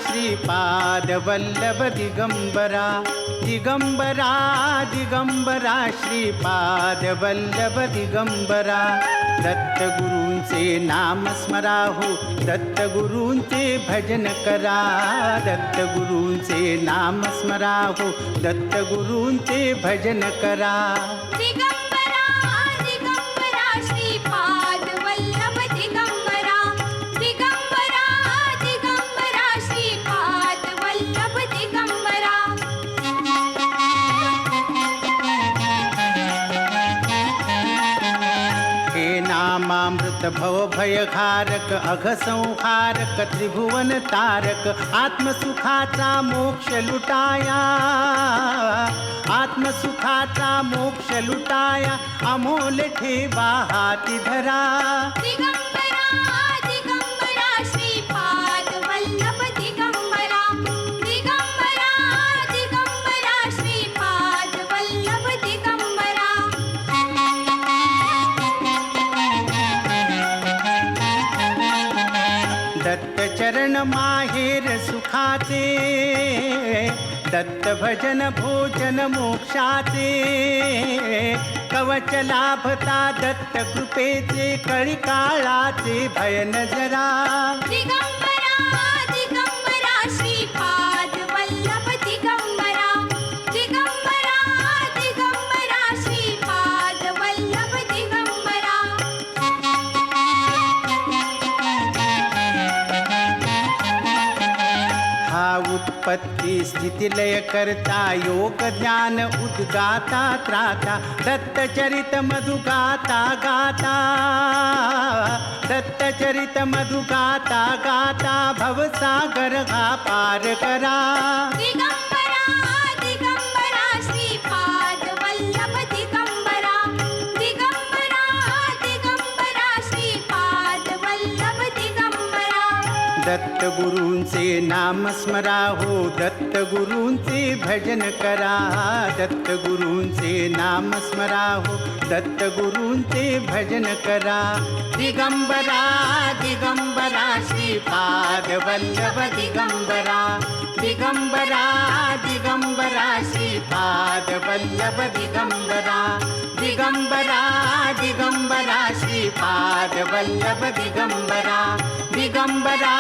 श्रीपाद वल्लभ दिगंबरा दिगंबरा दिगंबरा श्रीपाद वल्लभ दिगंबरा दत्तगुरूंचे नाम स्मरा हो दत्तगुरूंचे भजन करा दत्तगुरूंचे नाम स्मरा हो दत्तगुरूंचे भजन करा दिगंबरा दिगंबरा श्रीपाद वल्लभ दिगंबरा दिगंबरा दिगंबरा श्रीपाद वल्लभ दिगंबरा हे नामामृत भव भयघारक अघसंहारक त्रिभुवन तारक आत्मसुखाचा मोक्ष लुटाया आत्मसुखाचा मोक्ष लुटाया अमोल ठेवा हाती धरा दिगंबरा दिगंबरा श्रीपाद वल्लभ दिगंबरा दिगंबरा दिगंबरा श्रीपाद वल्लभ दिगंबरा दत्त चरण माहेर सुखाचे दत्त भजन भोजन मोक्षाचे कवच लाभता दत्त कृपेचे कळी काळाचे भय नजरा दिगंबरा दिगंबरा श्रीपाद वल्लभ दिगंबरा दिगंबरा दिगंबरा श्रीपाद वल्लभ दिगंबरा हा उत्पत्ती स्थिती लय करता योग ज्ञान उद्गाता त्राता दत्तचरित मधु गाता गाता दत्तचरित मधु गाता गाता भवसागर हा पार करा दिगंबरा दिगंबरा श्रीपाद वल्लभ दिगंबरा दिगंबरा दिगंबरा श्रीपाद वल्लभ दिगंबरा दत्त गुरूंचे नाम स्मरा हो दत्त गुरूंचे भजन करा दत्त गुरूंचे नाम स्मरा हो दत्त गुरूंचे भजन करा दिगंबरा दिगंबरा श्रीपाद वल्लभ दिगंबरा दिगंबरा दिगंबरा श्रीपाद वल्लभ दिगंबरा दिगंबरा दिगंबरा श्रीपाद वल्लभ दिगंबरा दिगंबरा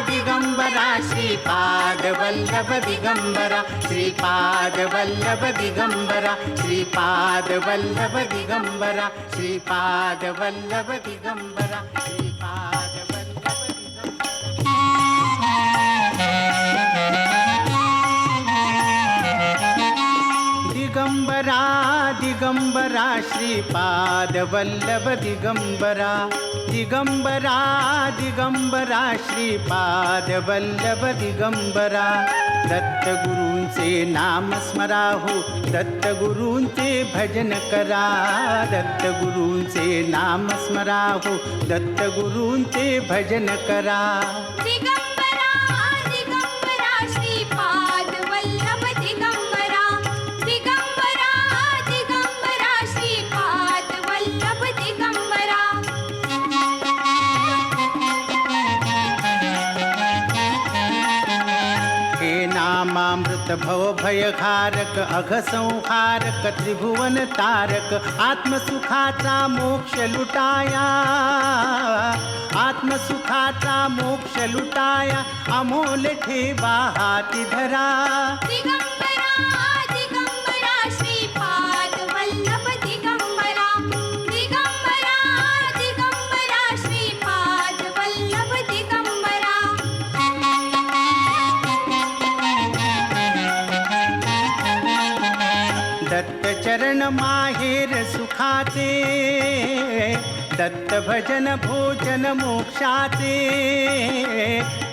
दिगंबरा श्रीपाद वल्लभ दिगंबरा श्रीपाद वल्लभ दिगंबरा श्रीपाद वल्लभ दिगंबरा श्रीपाद वल्लभ दिगंबरा श्रीपाद वल्लभ दिगंबरा दिगंबरा श्रीपाद वल्लभ दिगंबरा दिगंबरा दिगंबरा श्रीपाद वल्लभ दिगंबरा दत्त गुरूंचे नाम स्मरा हो दत्त गुरूंचे भजन करा दत्त गुरूंचे नाम स्मरा हो दत्त गुरूंचे भजन करा दिगंबरा दिगंबरा श्रीपाद वल्लभ दिगंबरा दिगंबरा दिगंबरा श्रीपाद वल्लभ दिगंबरा हे नामामृत भव भयघारक अघसंहारक त्रिभुवन तारक आत्मसुखाचा मोक्ष लुटाया आत्मसुखाचा मोक्ष लुटाया अमोल ठेवा हाती धरा दिगंबरा दिगंबरा श्रीपाद वल्लभ दिगंबरा दिगंबरा दिगंबरा श्रीपाद वल्लभ दिगंबरा दत्त चरण माहेर सुखाचे दत्त भजन भोजन मोक्षाचे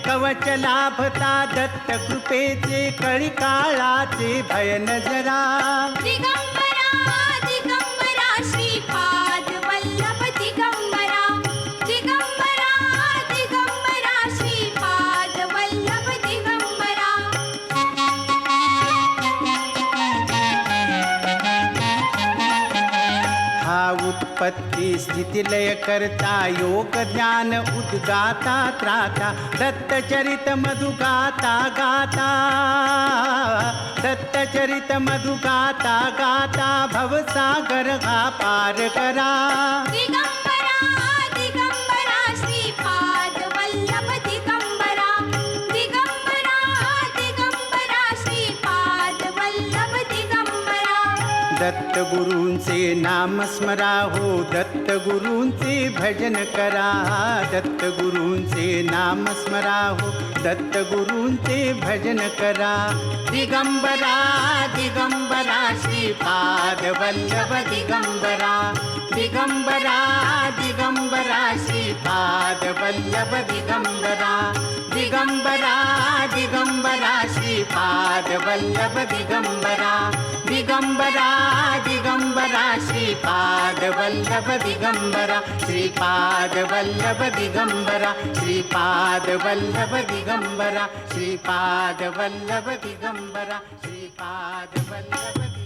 कवच लाभता दत्त कृपेचे कळी काळाचे भय नजरा दिगंबरा दिगंबरा श्रीपाद वल्लभ दिगंबरा दिगंबरा दिगंबरा श्रीपाद वल्लभ दिगंबरा हा उत्पत्ती स्थिती लय करता योग ज्ञान उद्गाता त्राता दत्तचरित मधु गाता गाता दत्तचरित मधु गाता गाता भवसागर हा पार करा दिगंबरा दिगंबरा श्रीपाद वल्लभ दिगंबरा दिगंबरा दिगंबरा श्रीपाद वल्लभ दिगंबरा दत्त गुरूंचे नाम स्मरा हो दत्त गुरूंचे भजन करा दत्त गुरूंचे नाम स्मरा हो दत्त गुरूंचे भजन करा दिगंबरा दिगंबरा श्रीपाद वल्लभ दिगंबरा दिगंबरा दिगंबरा श्रीपाद वल्लभ दिगंबरा दिगंबरा दिगंबरा श्रीपाद वल्लभ दिगंबरा दिगंबरा दिगंबरा श्रीपाद वल्लभ दिगंबरा श्रीपाद वल्लभ दिगंबरा श्रीपाद वल्लभ दिगंबरा श्रीपाद वल्लभ दिगंबरा श्रीपाद वल्लभ दिगंबरा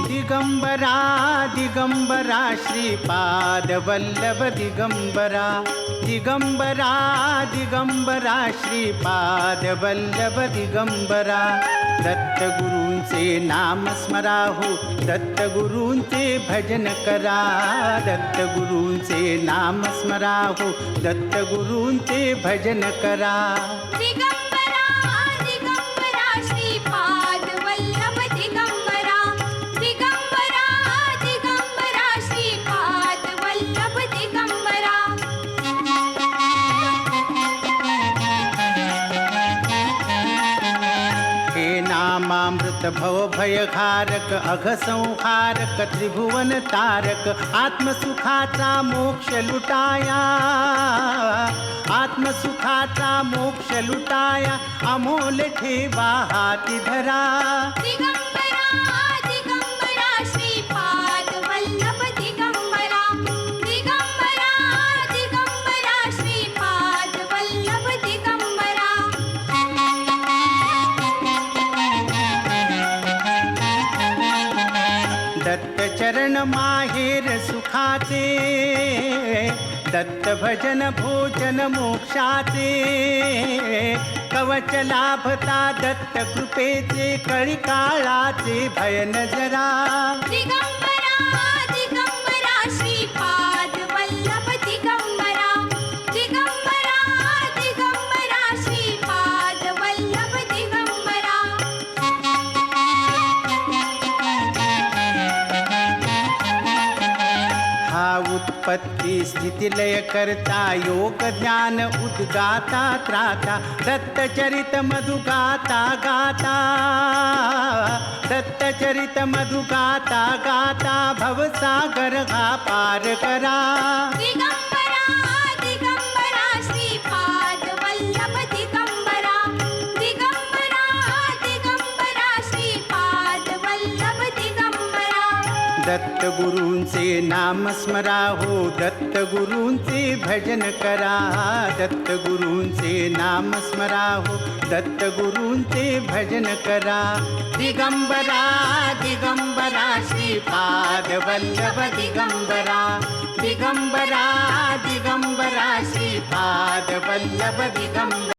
दिगंबरा दिगंबरा श्रीपाद वल्लभ दिगंबरा दिगंबरा दिगंबरा श्रीपाद वल्लभ दिगंबरा दत्त गुरूंचे नाम स्मरा हो दत्त गुरूंचे भजन करा दत्त गुरूंचे नाम स्मरा हो दत्त गुरूंचे भजन करा दिगंबरा दिगंबरा श्रीपाद वल्लभ दिगंबरा दिगंबरा दिगंबरा श्रीपाद वल्लभ दिगंबरा हे नामामृत भव भयघारक अघ संहारक त्रिभुवन तारक आत्मसुखाचा मोक्ष लुटाया आत्मसुखाचा मोक्ष लुटाया अमोल ठेवा हाती धरा दिगंबरा दिगंबरा श्रीपाद वल्लभ दिगंबरा दिगंबरा दिगंबरा श्रीपाद वल्लभ दिगंबरा दत्त चरण माहेर सुखाचे दत्त भजन भोजन मोक्षाचे कवच लाभता दत्त कृपेचे कळी काळाचे भय न जरा दिगंबरा दिगंबरा श्रीपाद वल्लभ दिगंबरा दिगंबरा दिगंबरा श्रीपाद वल्लभ दिगंबरा हा उत्पत्ती स्थिती लय करता योग ज्ञान उद्गाता त्राता दत्तचरित मधु गाता गाता दत्तचरित मधु गाता गाता भवसागर हा पार करा दिगंबरा दिगंबरा श्रीपाद वल्लभ दिगंबरा दिगंबरा दिगंबरा श्रीपाद वल्लभ दिगंबरा दत्त गुरूंचे नाम स्मरा हो दत्त गुरूंचे भजन करा दत्त गुरूंचे नाम स्मरा हो दत्त गुरूंचे भजन करा दिगंबरा दिगंबरा श्रीपाद वल्लभ दिगंबरा दिगंबरा दिगंबरा श्रीपाद वल्लभ दिगंबरा